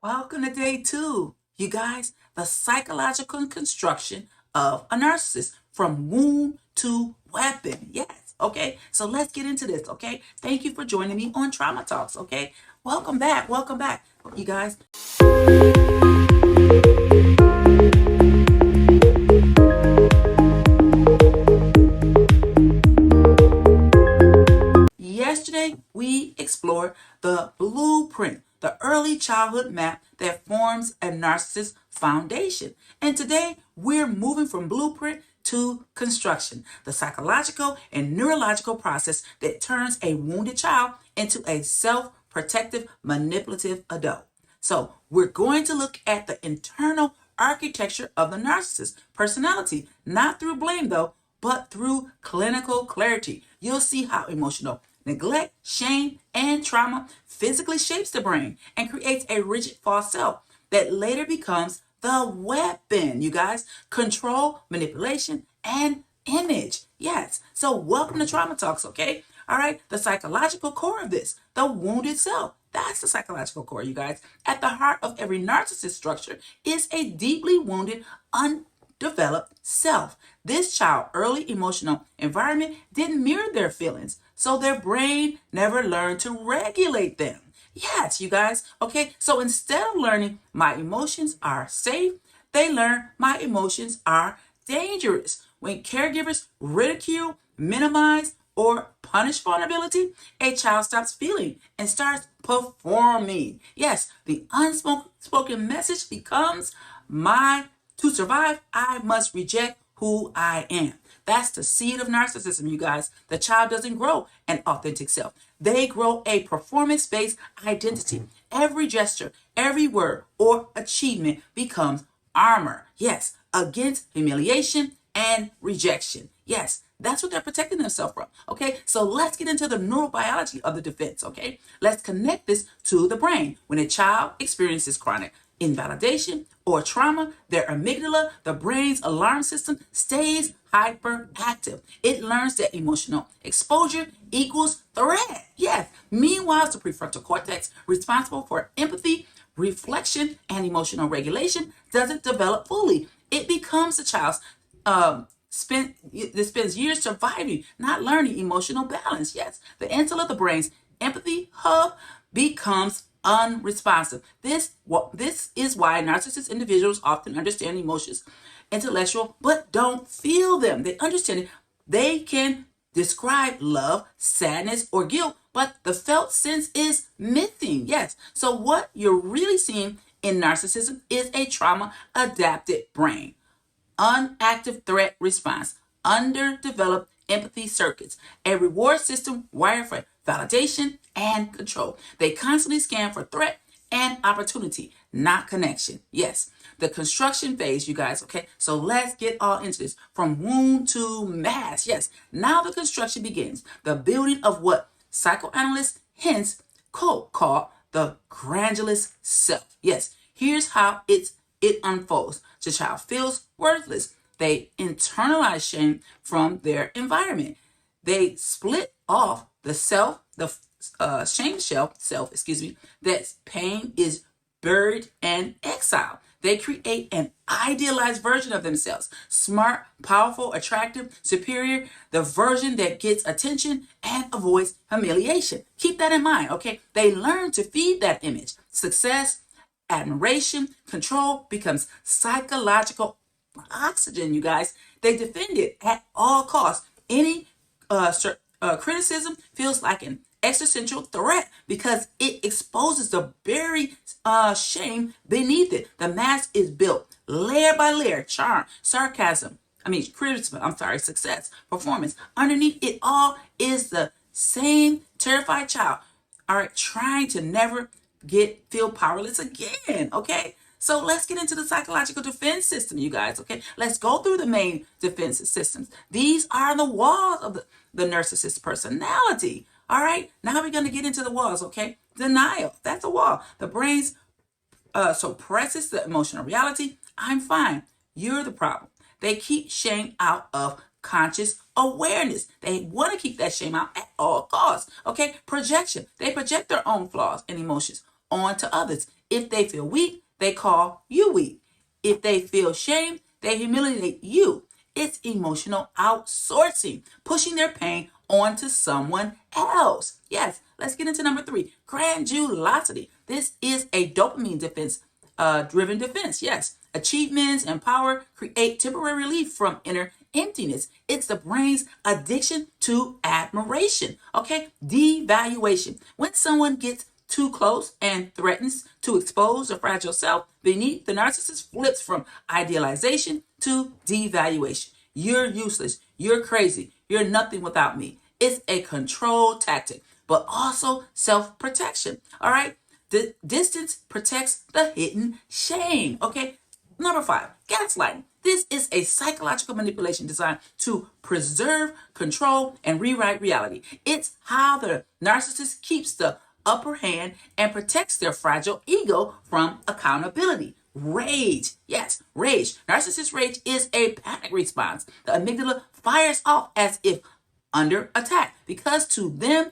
Welcome to day 2. You guys, the psychological construction of a narcissist from wound to weapon. Yes, okay? So let's get into this, okay? Thank you for joining me on Trauma Talks, okay? Welcome back, you guys. Yesterday, we explored the blueprint, the early childhood map that forms a narcissist's foundation. And today, we're moving from blueprint to construction, the psychological and neurological process that turns a wounded child into a self-protective, manipulative adult. So, we're going to look at the internal architecture of the narcissist personality, not through blame though, but through clinical clarity. You'll see how emotional neglect, shame, and trauma physically shapes the brain and creates a rigid false self that later becomes the weapon, you guys. Control, manipulation, and image. Yes. So welcome to Trauma Talks, okay? All right. The psychological core of this, the wounded self. That's the psychological core, you guys. At the heart of every narcissist structure is a deeply wounded, undeveloped self. This child's early emotional environment didn't mirror their feelings, so their brain never learned to regulate them. Yes, you guys. Okay, so instead of learning my emotions are safe, they learn my emotions are dangerous. When caregivers ridicule, minimize, or punish vulnerability, a child stops feeling and starts performing. Yes, the unspoken message becomes to survive, I must reject who I am. That's the seed of narcissism, you guys. The child doesn't grow an authentic self. They grow a performance-based identity. Every gesture, every word, or achievement becomes armor. Yes, against humiliation and rejection. Yes, that's what they're protecting themselves from. Okay, so let's get into the neurobiology of the defense. Okay, let's connect this to the brain. When a child experiences chronic invalidation or trauma, their amygdala, the brain's alarm system, stays hyperactive. It learns that emotional exposure equals threat. Yes. Meanwhile, the prefrontal cortex, responsible for empathy, reflection, and emotional regulation, doesn't develop fully. It becomes the child's spends years surviving, not learning emotional balance. Yes, the intellect, the brain's empathy hub, becomes unresponsive. This is why narcissist individuals often understand emotions, intellectual, but don't feel them. They understand it. They can describe love, sadness, or guilt, but the felt sense is missing. Yes. So what you're really seeing in narcissism is a trauma adapted brain. Unactive threat response, underdeveloped empathy circuits, a reward system wired for validation and control. They constantly scan for threat and opportunity, not connection. Yes, the construction phase, you guys, okay? So let's get all into this. From wound to mass. Yes, now the construction begins. The building of what psychoanalysts hence call the Grandiose self. Yes, here's how it unfolds. The child feels worthless. They internalize shame from their environment. They split off the shame self, that pain is buried and exiled. They create an idealized version of themselves. Smart, powerful, attractive, superior, the version that gets attention and avoids humiliation. Keep that in mind, okay? They learn to feed that image. Success, admiration, control becomes psychological oxygen, you guys. They defend it at all costs. Any criticism feels like an existential threat because it exposes the buried shame beneath it. The mask is built layer by layer. Charm, criticism, success, performance. Underneath it all is the same terrified child, all right, trying to never feel powerless again. Okay, so let's get into the psychological defense system, you guys. Okay, let's go through the main defense systems. These are the walls of the narcissist personality. All right, now we're going to get into the walls. Okay, denial, that's a wall. The brain's suppresses the emotional reality. I'm fine, you're the problem. They keep shame out of conscious awareness. They want to keep that shame out at all costs. Okay, projection, they project their own flaws and emotions onto others. If they feel weak, they call you weak. If they feel shame, they humiliate you. It's emotional outsourcing, pushing their pain onto someone else. Yes, let's get into number 3, grandiosity. This is a dopamine defense, driven defense. Yes, achievements and power create temporary relief from inner emptiness. It's the brain's addiction to admiration. Okay, devaluation. When someone gets too close and threatens to expose a fragile self beneath, the narcissist flips from idealization to devaluation. You're useless. You're crazy. You're nothing without me. It's a control tactic, but also self-protection. All right. The distance protects the hidden shame. Okay. Number 5, gaslighting. This is a psychological manipulation designed to preserve, control, and rewrite reality. It's how the narcissist keeps the upper hand and protects their fragile ego from accountability. Rage. Yes, rage. Narcissist rage is a panic response. The amygdala fires off as if under attack because to them,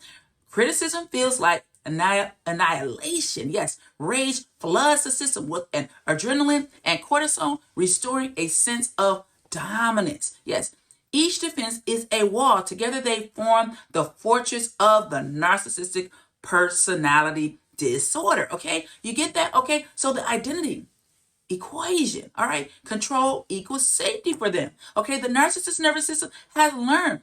criticism feels like annihilation. Yes, rage floods the system with an adrenaline and cortisol, restoring a sense of dominance. Yes, each defense is a wall. Together they form the fortress of the narcissistic personality disorder. Okay, you get that? Okay, so the identity equation, all right, control equals safety for them. Okay, the narcissist nervous system has learned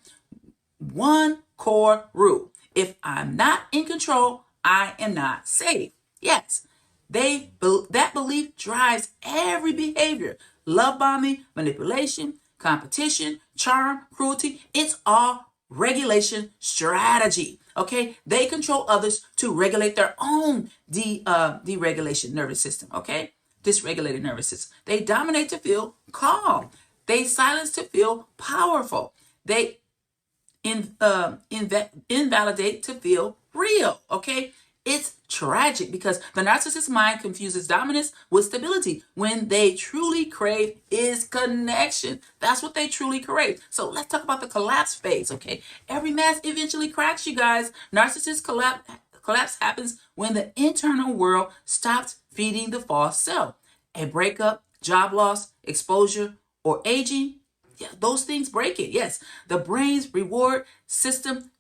one core rule: if I'm not in control, I am not safe. Yes, that belief drives every behavior: love bombing, manipulation, competition, charm, cruelty. It's all regulation strategy. Okay, they control others to regulate their own deregulation nervous system. Okay, dysregulated nervous system. They dominate to feel calm. They silence to feel powerful. They invalidate to feel real. Okay, it's tragic because the narcissist mind confuses dominance with stability when they truly crave is connection. That's what they truly crave. So let's talk about the collapse phase. Okay, every mask eventually cracks, you guys. Narcissist collapse happens when the internal world stops feeding the false self. A breakup, job loss, exposure, or aging. Yeah, those things break it. Yes, the brain's reward system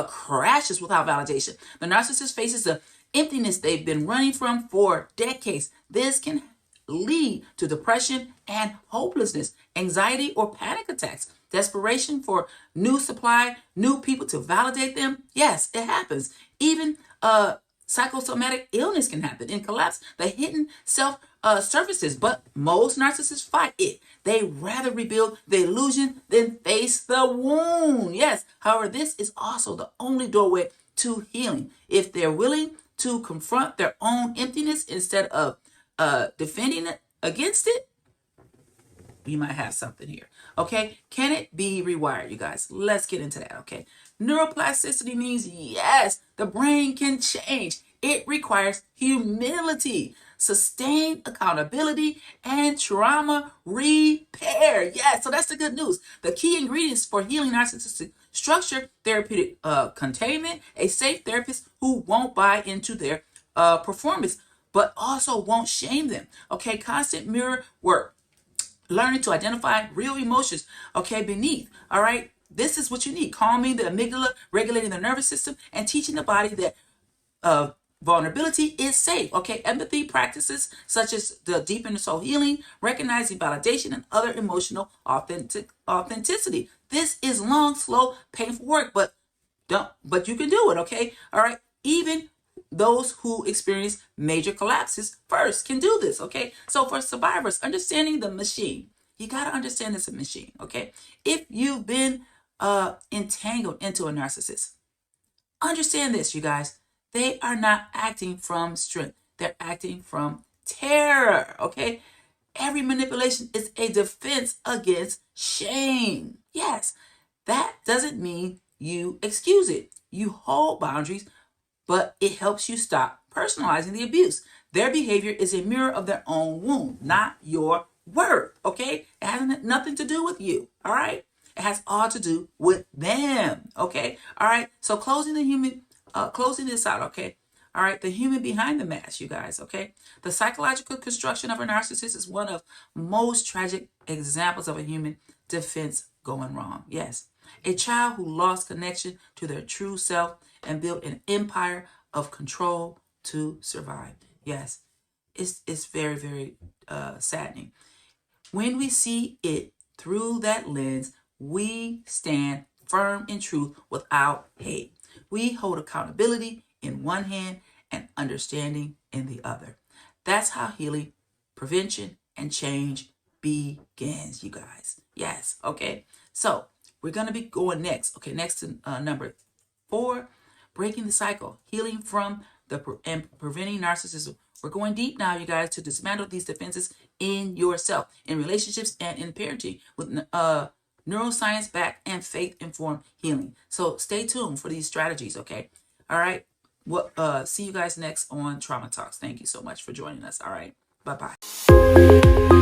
crashes without validation. The narcissist faces the emptiness they've been running from for decades. This can lead to depression and hopelessness, anxiety or panic attacks, desperation for new supply, new people to validate them. Yes, it happens. Even psychosomatic illness can happen. In collapse, the hidden self surfaces, but most narcissists fight it. They rather rebuild the illusion than face the wound. Yes, however, this is also the only doorway to healing. If they're willing to confront their own emptiness instead of defending it against it, we might have something here. Okay, can it be rewired, you guys? Let's get into that. Okay, neuroplasticity means yes, the brain can change. It requires humility, sustained accountability, and trauma repair. Yes, so that's the good news. The key ingredients for healing narcissistic structure: therapeutic containment, a safe therapist who won't buy into their performance, but also won't shame them. Okay, constant mirror work, learning to identify real emotions, okay, beneath. All right, this is what you need: calming the amygdala, regulating the nervous system, and teaching the body that vulnerability is safe. Okay, empathy practices such as the deep inner soul healing, recognizing validation, and other emotional authenticity. This is long, slow, painful work, but you can do it. Okay, all right. Even those who experience major collapses first can do this. Okay, so for survivors, understanding the machine, you got to understand it's a machine. Okay, if you've been entangled into a narcissist, understand this, you guys. They are not acting from strength. They're acting from terror. Okay, every manipulation is a defense against shame. Yes, that doesn't mean you excuse it. You hold boundaries, but it helps you stop personalizing the abuse. Their behavior is a mirror of their own wound, not your word. Okay, it has nothing to do with you. All right, it has all to do with them. Okay, all right. So closing this out. Okay, All right, the human behind the mask, you guys, okay? The psychological construction of a narcissist is one of most tragic examples of a human defense going wrong. Yes, a child who lost connection to their true self and built an empire of control to survive. Yes, it's very, very saddening. When we see it through that lens, we stand firm in truth without hate. We hold accountability in one hand and understanding in the other. That's how healing, prevention, and change begins, you guys. Yes, okay. So we're going to be going next. Okay, next to number 4, breaking the cycle, healing from and preventing narcissism. We're going deep now, you guys, to dismantle these defenses in yourself, in relationships, and in parenting with neuroscience backed and faith informed healing. So stay tuned for these strategies, okay? All right. Well, see you guys next on Trauma Talks. Thank you so much for joining us. All right. Bye-bye.